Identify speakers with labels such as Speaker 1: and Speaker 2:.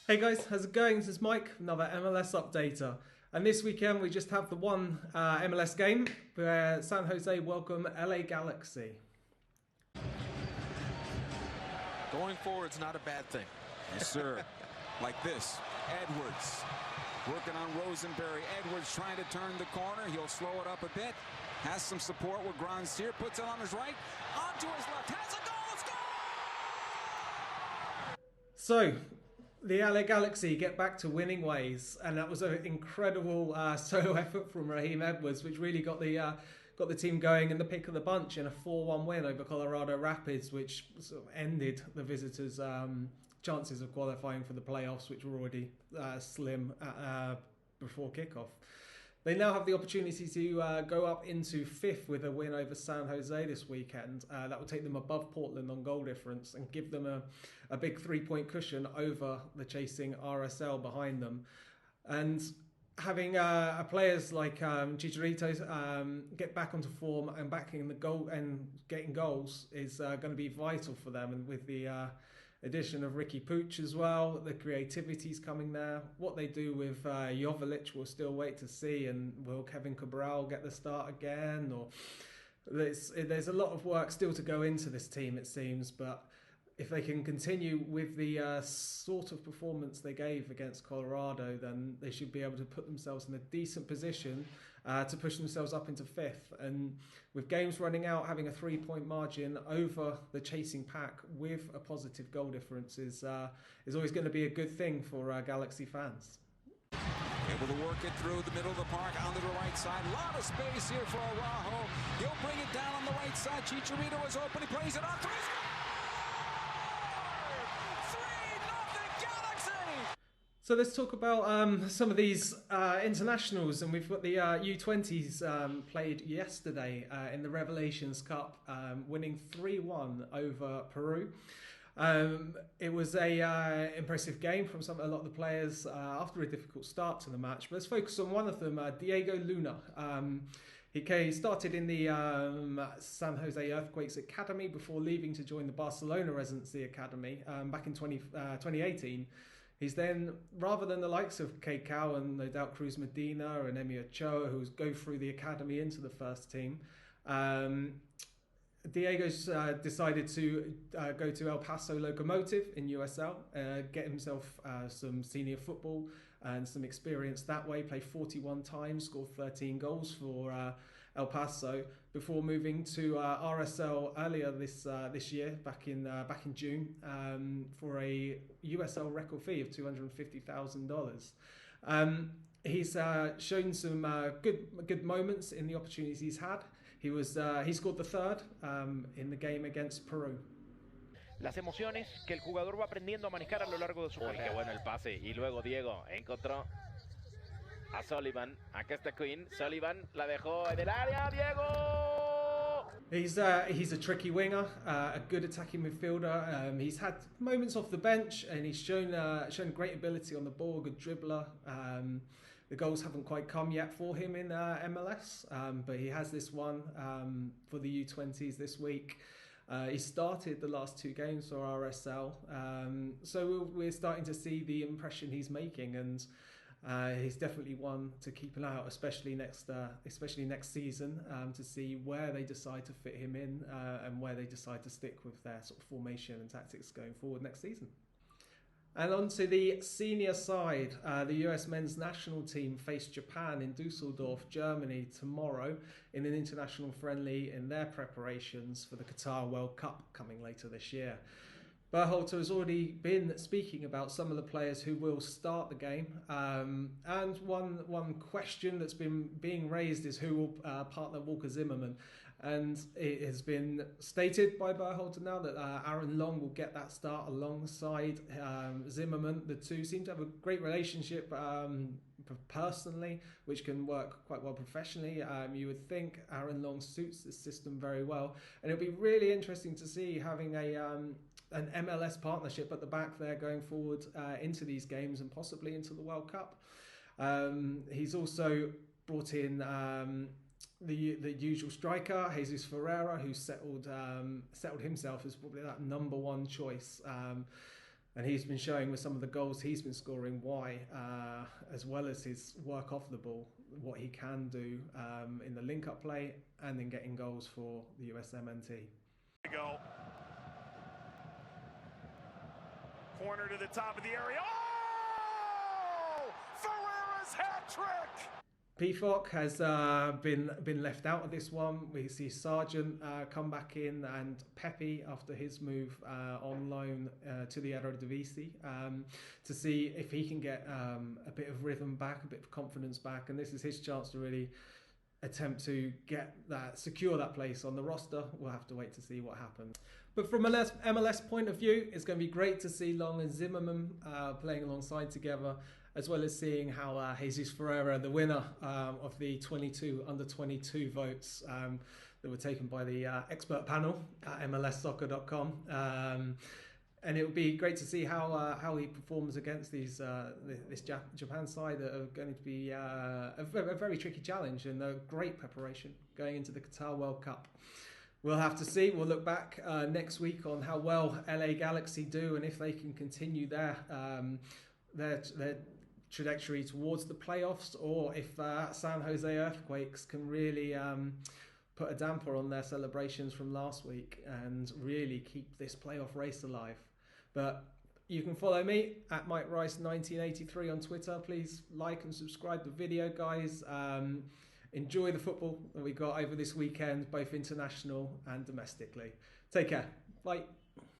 Speaker 1: Hey guys, how's it going? This is Mike, another MLS updater. And this weekend we just have the one MLS game where San Jose welcome LA Galaxy.
Speaker 2: Going forward's not a bad thing.
Speaker 3: Yes, sir. Like this, Edwards working on Rosenberry. Edwards trying to turn the corner. He'll slow it up a bit. Has some support with Grandsir. Puts it on his right. Onto his left. Has a goal. Score!
Speaker 1: So, the LA Galaxy get back to winning ways, and that was an incredible solo effort from Raheem Edwards, which really got the team going in the pick of the bunch in a 4-1 win over Colorado Rapids, which sort of ended the visitors' chances of qualifying for the playoffs, which were already slim before kickoff. They now have the opportunity to go up into fifth with a win over San Jose this weekend. That will take them above Portland on goal difference and give them a big 3-point cushion over the chasing RSL behind them. And having players like Chicharito get back onto form and backing the goal and getting goals is going to be vital for them. And with the addition of Ricky Pooch as well, the creativity's coming there. What they do with Joveljic, we'll still wait to see. And will Kevin Cabral get the start again? Or there's a lot of work still to go into this team, it seems. But if they can continue with the sort of performance they gave against Colorado, then they should be able to put themselves in a decent position to push themselves up into fifth. And with games running out, having a 3-point margin over the chasing pack with a positive goal difference is always going to be a good thing for Galaxy fans.
Speaker 3: Able to work it through the middle of the park onto the right side. A lot of space here for Araujo. He'll bring it down on the right side. Chicharito is open. He plays it on three.
Speaker 1: So let's talk about some of these internationals, and we've got the U20s played yesterday in the Revelations Cup, winning 3-1 over Peru. It was a impressive game from a lot of the players after a difficult start to the match. But let's focus on one of them, Diego Luna. He started in the San Jose Earthquakes Academy before leaving to join the Barcelona Residency Academy back in 2018. He's then, rather than the likes of Keikau and no doubt Cruz Medina and Emi Ochoa, who go through the academy into the first team, Diego's decided to go to El Paso Locomotive in USL, get himself some senior football and some experience that way, play 41 times, scored 13 goals for El Paso before moving to RSL earlier this year, back in June, for a USL record fee of $250,000. He's shown some good moments in the opportunities he's had. He scored the third in the game against Peru.
Speaker 4: Las emociones que el jugador va aprendiendo a manejar a lo largo de su carrera. Qué bueno el pase. Y luego Diego encontró a Sullivan. Acá está Quinn. Sullivan la dejó en el área. Diego!
Speaker 1: He's a tricky winger, a good attacking midfielder. He's had moments off the bench, and he's shown great ability on the ball, good dribbler. The goals haven't quite come yet for him in MLS, but he has this one for the U20s this week. He started the last 2 games for RSL, so we're starting to see the impression he's making, and he's definitely one to keep an eye out, especially next season, to see where they decide to fit him in and where they decide to stick with their sort of formation and tactics going forward next season. And on to the senior side, the US men's national team face Japan in Dusseldorf, Germany tomorrow in an international friendly in their preparations for the Qatar World Cup coming later this year. Berhalter has already been speaking about some of the players who will start the game, and one question that's been being raised is who will partner Walker Zimmerman. And it has been stated by Berhalter now that Aaron Long will get that start alongside Zimmerman. The two seem to have a great relationship personally, which can work quite well professionally. You would think Aaron Long suits this system very well, and it'll be really interesting to see having an MLS partnership at the back there going forward into these games and possibly into the World Cup. He's also brought in the usual striker, Jesus Ferreira, who settled himself as probably that number one choice. And he's been showing with some of the goals he's been scoring why, as well as his work off the ball, what he can do in the link-up play and in getting goals for the USMNT.
Speaker 5: Go. Corner to the top of the area. Oh! Ferreira's hat trick!
Speaker 1: PFOC has been left out of this one. We see Sargent come back in, and Pepe after his move on loan to the Eredivisie to see if he can get a bit of rhythm back, a bit of confidence back, and this is his chance to really attempt to secure that place on the roster. We'll have to wait to see what happens. But from an MLS point of view, it's going to be great to see Long and Zimmerman playing alongside together, as well as seeing how Jesus Ferreira, the winner of the under-22 votes that were taken by the expert panel at MLSsoccer.com. And it would be great to see how he performs against this Japan side that are going to be a very tricky challenge and a great preparation going into the Qatar World Cup. We'll have to see. We'll look back next week on how well LA Galaxy do and if they can continue their trajectory towards the playoffs, or if San Jose Earthquakes can really put a damper on their celebrations from last week and really keep this playoff race alive. But you can follow me at Mike Rice 1983 on Twitter. Please like and subscribe the video, guys. Enjoy the football that we got over this weekend, both international and domestically. Take care. Bye.